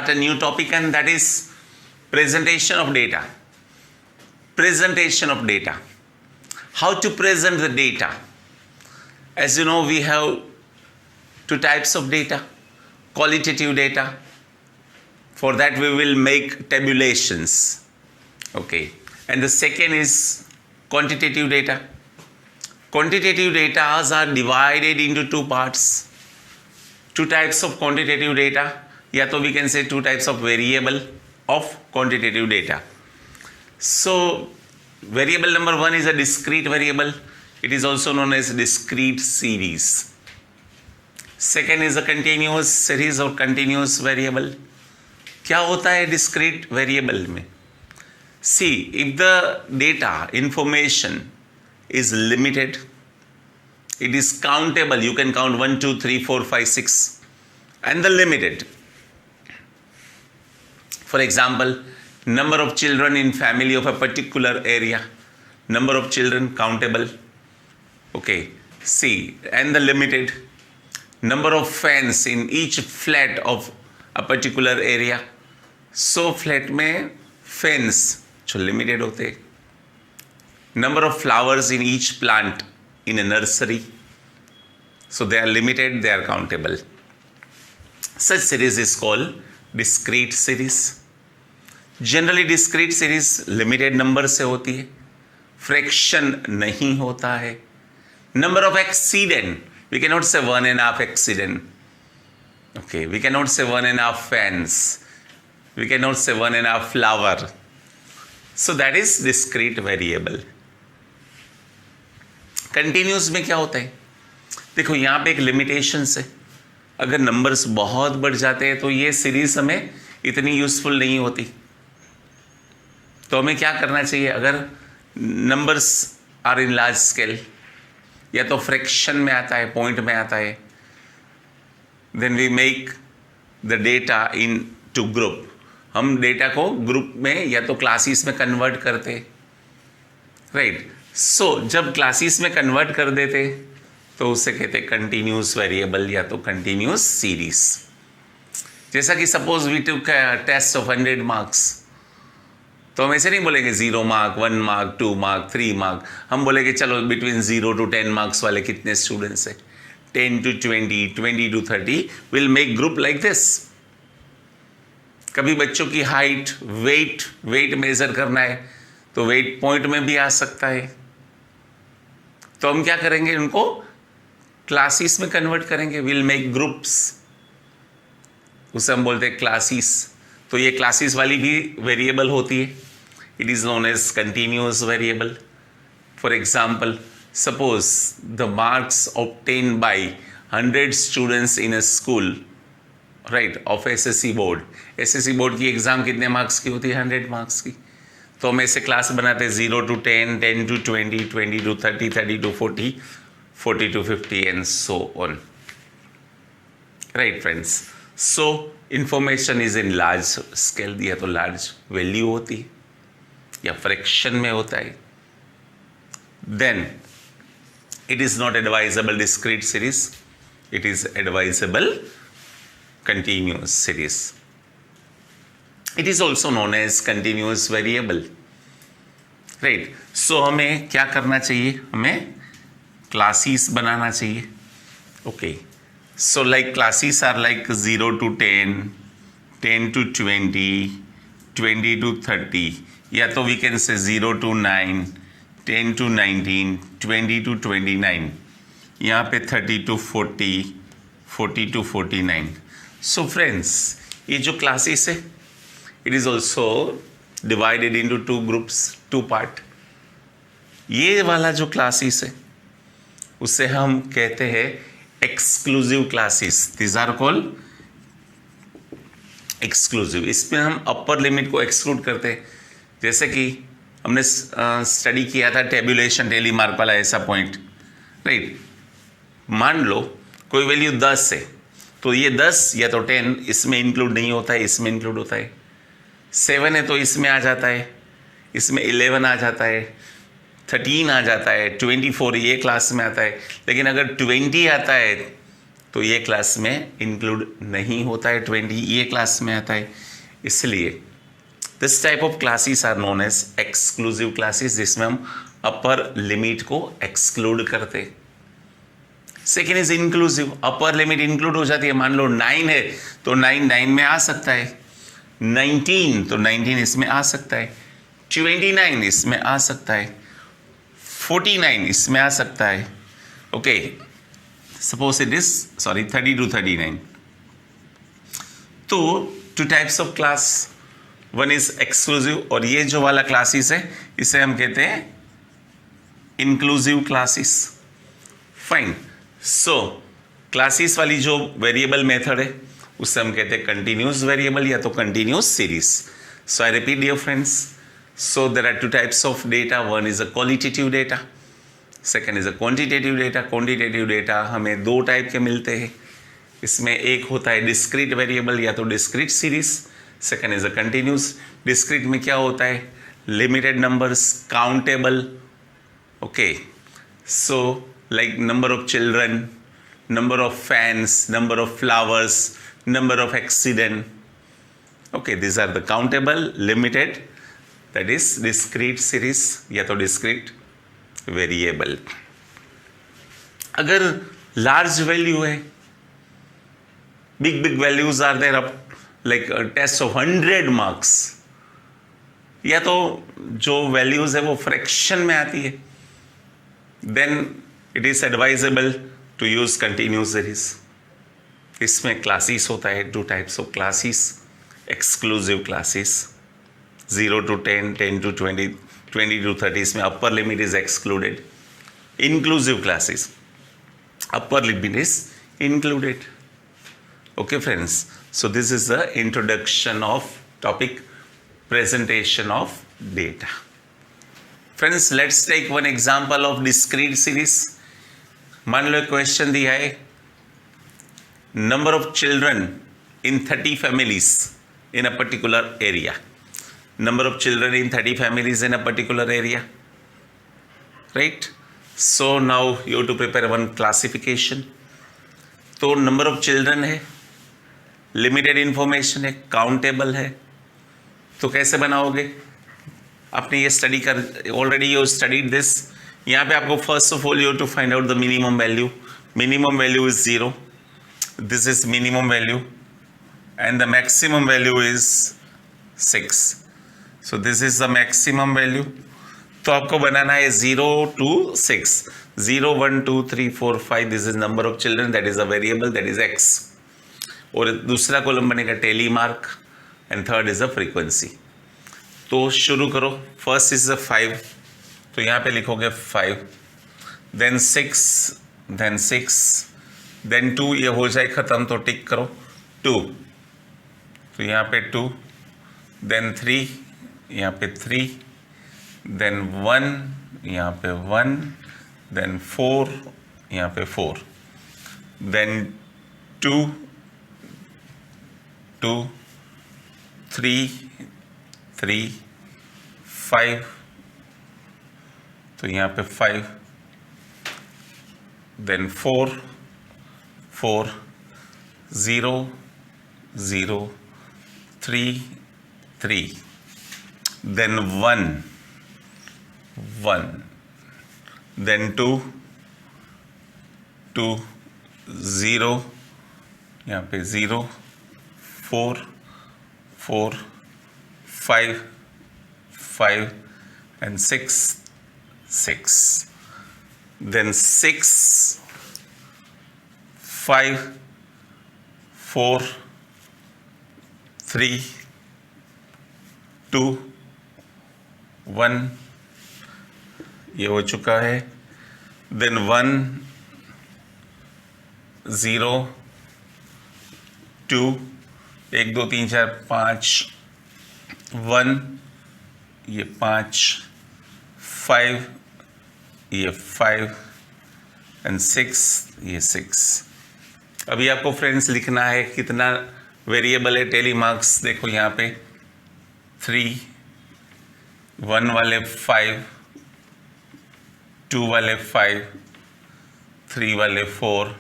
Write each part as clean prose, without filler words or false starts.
start a new topic, and that is presentation of data. Presentation of data. How to present the data? As you know, we have two types of data. Qualitative data. For that we will make tabulations. Okay. And the second is quantitative data. Quantitative data are divided into two parts. Two types of quantitative data. Yeah, so we can say two types of variable of quantitative data. So variable number one is a discrete variable. It is also known as discrete series. Second is a continuous series or continuous variable. क्या होता है discrete variable में? See, if the data information is limited, it is countable. You can count 1, 2, 3, 4, 5, 6, and the limited. For example, number of children in family of a particular area, number of children countable. Okay, see, and the limited. Number of fans in each flat of a particular area. So flat में fans जो limited होते हैं. Number of flowers in each plant in a nursery. So they are limited, they are countable. Such series is called discrete series. Generally discrete series limited number से होती है. Fraction नहीं होता है. Number of accident. We cannot say 1.5 accident. Okay, we cannot say 1.5 fans. We cannot say 1.5 flower. So that is discrete variable. Continuous में क्या होता है? देखो यहाँ पे एक लिमिटेशंस है. अगर नंबर्स बहुत बढ़ जाते हैं तो ये सीरीज हमें इतनी यूजफुल नहीं होती. तो हमें क्या करना चाहिए? अगर numbers are in large scale या तो फ्रैक्शन में आता है, पॉइंट में आता है, then we make the data into group. हम डेटा को ग्रुप में या तो क्लासेस में कन्वर्ट करते, राइट. सो जब क्लासेस में कन्वर्ट कर देते तो उसे कहते कंटिन्यूस वेरिएबल या तो कंटिन्यूस सीरीज. जैसा कि suppose we took test of 100 marks, तो हम ऐसे नहीं बोलेंगे 0 मार्क, 1 मार्क, 2 मार्क, 3 मार्क. हम बोलेंगे चलो बिटवीन 0 to 10 मार्क्स वाले कितने स्टूडेंट्स हैं, 10 to 20, 20 to 30. Will make group like this. कभी बच्चों की हाइट, वेट मेजर करना है तो वेट पॉइंट में भी आ सकता है. तो हम क्या करेंगे? उनको क्लासेस में कन्वर्ट करेंगे. Will make groups. उसे हम बोलते हैं क्लासेस. तो ये क्लासेस वाली भी वेरिएबल होती है. It is known as continuous variable. For example, suppose the marks obtain by 100 students in a school, right, of SSC board. SSC board की एग्जाम कितने मार्क्स की होती है? 100 मार्क्स की. तो हम ऐसे क्लास बनाते हैं 0 to 10, 10 to 20, 20 to 30, 30 to 40, 40 to 50 and so on. Right friends. So information is in large scale. या तो large value होती है या fraction में होता है. Then it is not advisable discrete series. It is advisable continuous series. It is also known as continuous variable. Right. So हमें क्या करना चाहिए? हमें classes बनाना चाहिए. Okay. So like classes are like 0 to 10, 10 to 20, 20 to 30. या तो we can say 0 to 9, 10 to 19, 20 to 29. यहाँ पे 30 to 40, 40 to 49. So friends, ये जो classes है, it is also divided into two groups, two part. ये वाला जो classes है उसे हम कहते हैं exclusive classes. These are called exclusive. इसमें हम upper limit को exclude करते हैं. जैसे कि हमने स्टडी किया था टेबुलेशन टेली मार्क वाला ऐसा पॉइंट, राइट. मान लो कोई वैल्यू 10 है तो ये 10 या तो 10 इसमें इंक्लूड नहीं होता है, इसमें इंक्लूड होता है. 7 है तो इसमें आ जाता है, इसमें 11 आ जाता है, 13 आ जाता है, 24 ये क्लास में आता है. लेकिन अगर 20 आता है तो ये क्लास में इंक्लूड नहीं होता है, 20 ये क्लास में आता है। इसलिए this type of classes are known as exclusive classes, जिसमें हम अपर लिमिट को एक्सक्लूड करते। Second is inclusive, upper limit include हो जाती है। मान लो 9 है तो 9 में आ सकता है, 19 तो 19 इसमें आ सकता है, 29 इसमें आ सकता है, 49 इसमें आ सकता है। Okay, suppose it is 30 to 39। तो to types of class, one is exclusive, और ये जो वाला क्लासेस है इसे हम कहते हैं इंक्लूसिव क्लासेस। फाइन। सो क्लासेस वाली जो वेरिएबल मेथड है उससे हम कहते हैं कंटिन्यूस वेरिएबल या तो continuous series. So I repeat dear friends, so there are two types of data, one is a qualitative data, second is a quantitative data. Quantitative data हमें दो टाइप के मिलते हैं, इसमें एक होता है डिस्क्रीट वेरिएबल या तो discrete series, second is a continuous. Discrete में क्या होता है, limited numbers, countable. Okay, so like number of children, number of fans, number of flowers, number of accident. Okay, these are the countable, limited, that is discrete series या तो discrete variable. अगर large value है, big values are there, up like a test of 100 marks, या तो जो values है वो fraction में आती है, then it is advisable to use continuous series. इसमें क्लासेस होता है, to types of classes, exclusive classes 0 to 10, 10 to 20, 20 to 30, इसमें upper limit is excluded. Inclusive classes, upper limit is included. Okay friends, so this is the introduction of topic presentation of data. Friends, let's take one example of discrete series. मान लो question दिया है, number of children in 30 families in a particular area. Number of children in 30 families in a particular area, right? So now you to prepare one classification. तो number of children है, limited information है, countable है, तो कैसे बनाओगे? आपने ये study कर, ऑलरेडी यू स्टडीड दिस। यहाँ पे आपको first of all you to find out the minimum value. Minimum value is 0, this is minimum value, and the maximum value is 6। So this is the maximum value. तो आपको बनाना है 0 to 6, 0 1 2 3 4 5, this is number of children, that is a variable, that is x। और दूसरा column बनेगा tally mark, and third is a frequency. तो शुरू करो। First is a 5, तो यहाँ पे लिखोगे 5, देन 6, देन 6, देन 2, ये हो जाए ख़त्म तो टिक करो 2, तो यहाँ पे 2, देन 3, यहाँ पे 3, देन 1, यहाँ पे 1, देन 4, यहाँ पे 4, देन 2, 2, 3, 3, 5, तो यहाँ पे 5, देन 4, 4, 0, 0, 3, 3, देन 1, 1, देन 2, 2, 0, यहाँ पे 0, 4, 4, 5, 5, and 6, 6, then 6, 5, 4, 3, 2, 1, ये हो चुका है, then 1, 0, 2, 1 2 3 4 5, 1, ये 5, 5, ये 5, एंड 6, ये 6। अभी आपको फ्रेंड्स लिखना है कितना वेरिएबल है, टेली मार्क्स देखो यहाँ पे 3, 1 वाले 5, 2 वाले 5, 3 वाले 4,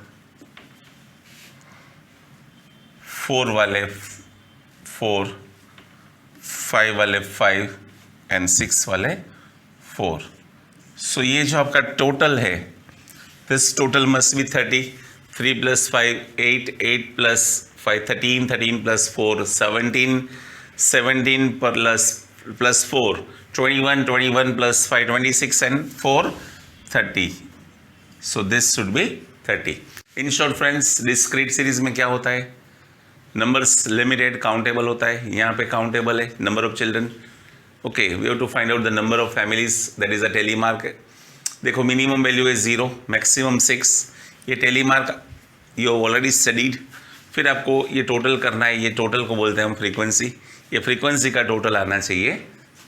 4 वाले 4, 5 वाले 5 एंड 6 वाले 4. सो ये जो आपका टोटल है, this total must be 30. 3 + 5 8, 8 + 5 13, 13 + 4 17, 17 plus 4 21, 21 + 5 26 and 4 30. So this should be 30. In short friends, discrete series में क्या होता है, numbers limited countable होता है, यहाँ पे countable है number of children. Okay, we have to find out the number of families, that is a tally mark है. देखो मिनिमम वैल्यू है 0, मैक्सिमम 6. ये tally mark you already studied. फिर आपको ये टोटल करना है, ये टोटल को बोलते हैं हम फ्रीक्वेंसी. ये फ्रीक्वेंसी का टोटल आना चाहिए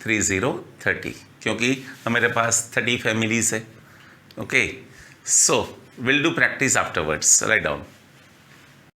3030, क्योंकि हमारे पास 30 फैमिलीज है. Okay, so will do practice afterwards. Write down.